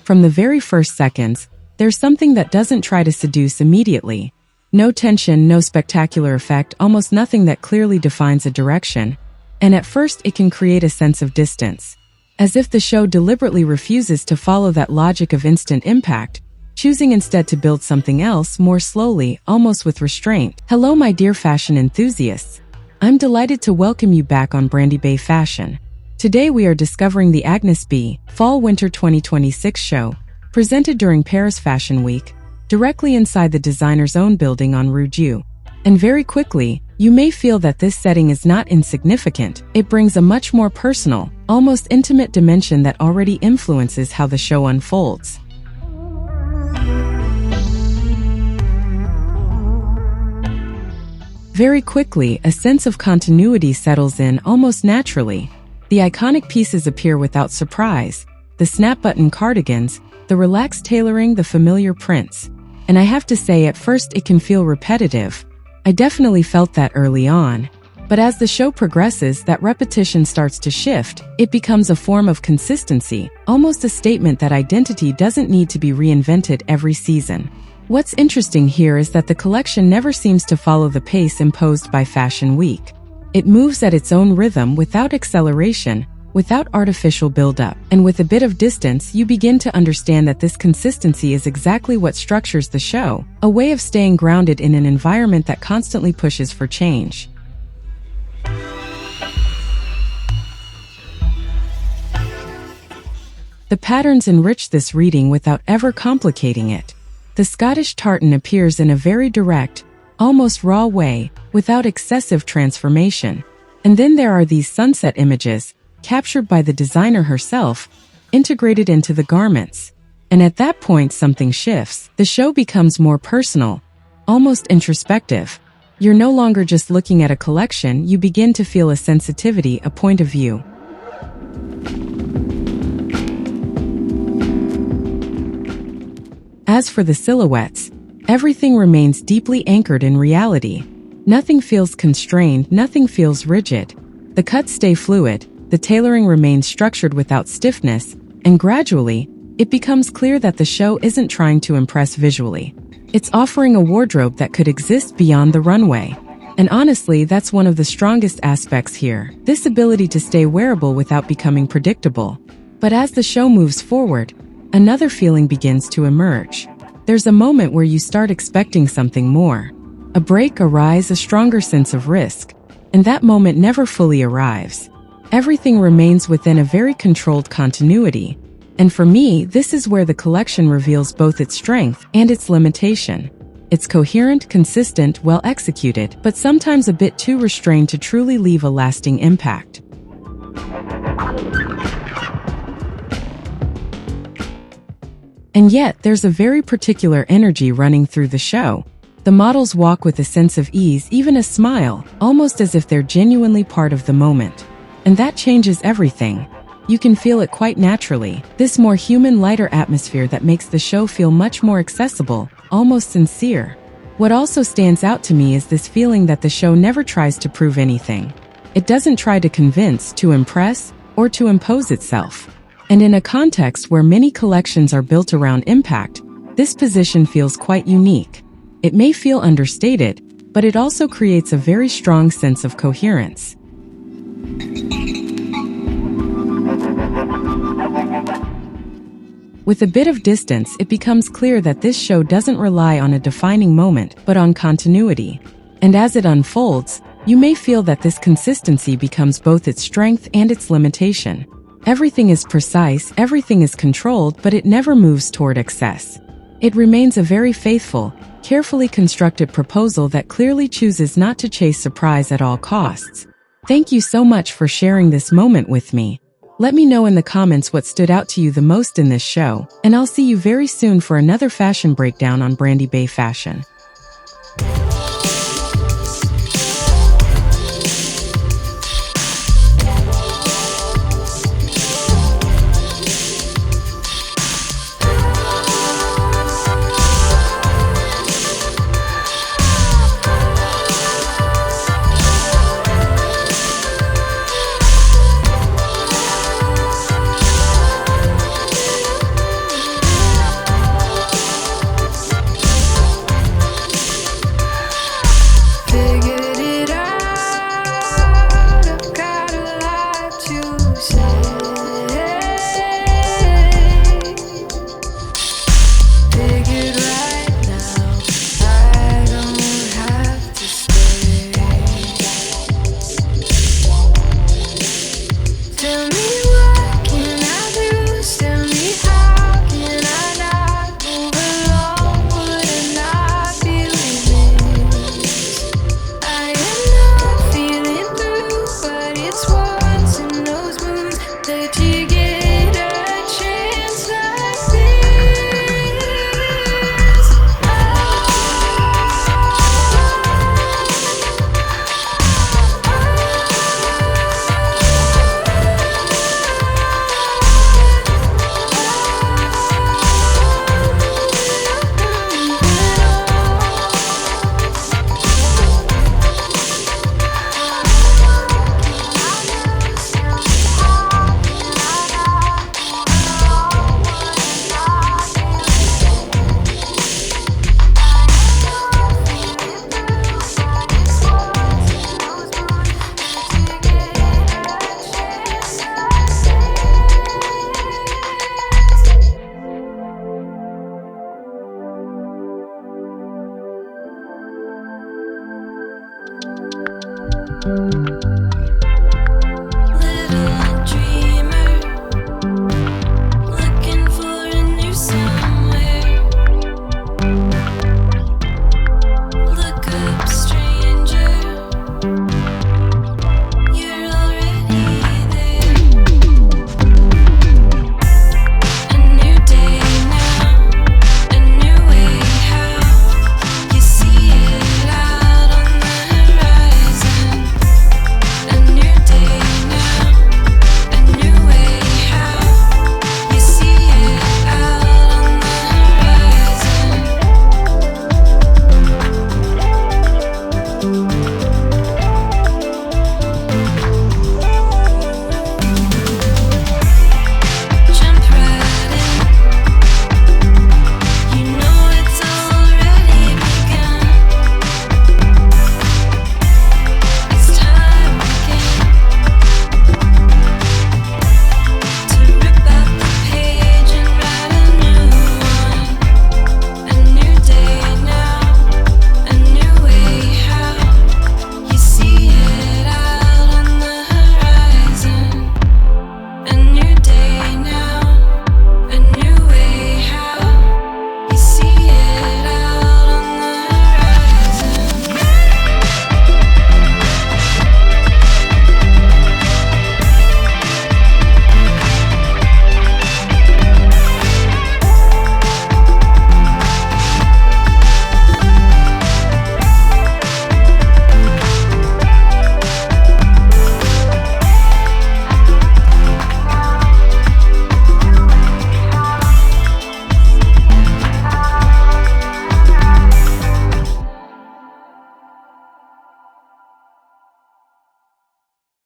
From the very first seconds, there's something that doesn't try to seduce immediately. No tension, no spectacular effect, almost nothing that clearly defines a direction. And at first it can create a sense of distance. As if the show deliberately refuses to follow that logic of instant impact, choosing instead to build something else more slowly, almost with restraint. Hello my dear fashion enthusiasts. I'm delighted to welcome you back on Brandibay Fashion. Today we are discovering the Agnès B Fall Winter 2026 show, presented during Paris Fashion Week, directly inside the designer's own building on Rue Dieu. And very quickly, you may feel that this setting is not insignificant. It brings a much more personal, almost intimate dimension that already influences how the show unfolds. Very quickly, a sense of continuity settles in almost naturally. The iconic pieces appear without surprise. The snap-button cardigans, the relaxed tailoring, the familiar prints. And I have to say, at first it can feel repetitive. I definitely felt that early on. But as the show progresses, that repetition starts to shift. It becomes a form of consistency, almost a statement that identity doesn't need to be reinvented every season. What's interesting here is that the collection never seems to follow the pace imposed by Fashion Week. It moves at its own rhythm without acceleration, without artificial buildup. And with a bit of distance, you begin to understand that this consistency is exactly what structures the show, a way of staying grounded in an environment that constantly pushes for change. The patterns enrich this reading without ever complicating it. The Scottish tartan appears in a very direct, almost raw way, without excessive transformation. And then there are these sunset images, captured by the designer herself, integrated into the garments. And at that point something shifts. The show becomes more personal, almost introspective. You're no longer just looking at a collection, you begin to feel a sensitivity, a point of view. As for the silhouettes, everything remains deeply anchored in reality. Nothing feels constrained, nothing feels rigid. The cuts stay fluid, the tailoring remains structured without stiffness, and gradually, it becomes clear that the show isn't trying to impress visually. It's offering a wardrobe that could exist beyond the runway. And honestly, that's one of the strongest aspects here, this ability to stay wearable without becoming predictable. But as the show moves forward, another feeling begins to emerge. There's a moment where you start expecting something more. A break, a rise, a stronger sense of risk. And that moment never fully arrives. Everything remains within a very controlled continuity. And for me, this is where the collection reveals both its strength and its limitation. It's coherent, consistent, well executed, but sometimes a bit too restrained to truly leave a lasting impact. And yet, there's a very particular energy running through the show. The models walk with a sense of ease, even a smile, almost as if they're genuinely part of the moment. And that changes everything. You can feel it quite naturally, this more human, lighter atmosphere that makes the show feel much more accessible, almost sincere. What also stands out to me is this feeling that the show never tries to prove anything. It doesn't try to convince, to impress, or to impose itself. And in a context where many collections are built around impact, this position feels quite unique. It may feel understated, but it also creates a very strong sense of coherence. With a bit of distance, it becomes clear that this show doesn't rely on a defining moment, but on continuity. And as it unfolds, you may feel that this consistency becomes both its strength and its limitation. Everything is precise, everything is controlled, but it never moves toward excess. It remains a very faithful, carefully constructed proposal that clearly chooses not to chase surprise at all costs. Thank you so much for sharing this moment with me. Let me know in the comments what stood out to you the most in this show, and I'll see you very soon for another fashion breakdown on Brandibay Fashion.